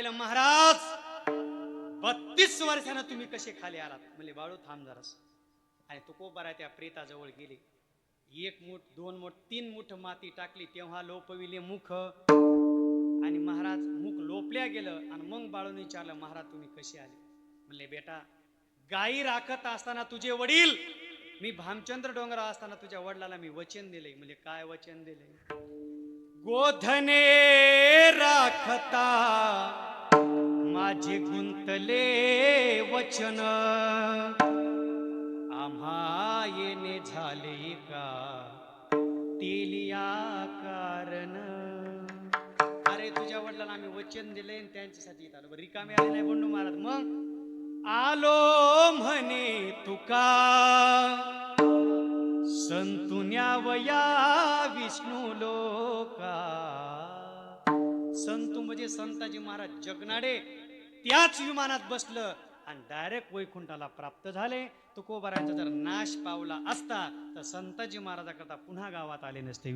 पाहिलं, महाराज 32 वर्षानं तुम्ही कसे खाली आलात. म्हणले बाळू थांब जरास. आणि तुकोबारा त्या प्रेताजवळ गेले. 1 मूठ 2 मूठ 3 मूठ माती टाकली. तेव्हा लोपविले मुख. आणि महाराज मुख लोपल्या गेलं. आणि मग बाळून विचारलं, महाराज तुम्ही कसे आले. म्हणले बेटा, गायी राखत असताना तुझे वडील, मी भामचंद्र डोंगरावर असताना तुझ्या वडिलाला मी वचन दिले. म्हणजे काय वचन दिले. गोधने राखता माझे गुंतले वचन, आम्हा येणे झाले का तेलिया कारण. अरे तुझ्या वडिलांना आम्ही वचन दिले आणि त्यांच्यासाठी येत आलो. रिकामे आले नाही बंडू महाराज. मग आलो म्हणे तुका संतुन्यावया विष्णू लोका. संतू म्हणजे संताजी महाराज जगनाडे त्याच विमानात बसलं आणि डायरेक्ट वैकुंठाला प्राप्त झाले. तुकोबारांचा जर नाश पावला असता तर संताजी महाराजाकरता पुन्हा गावात आले नसते.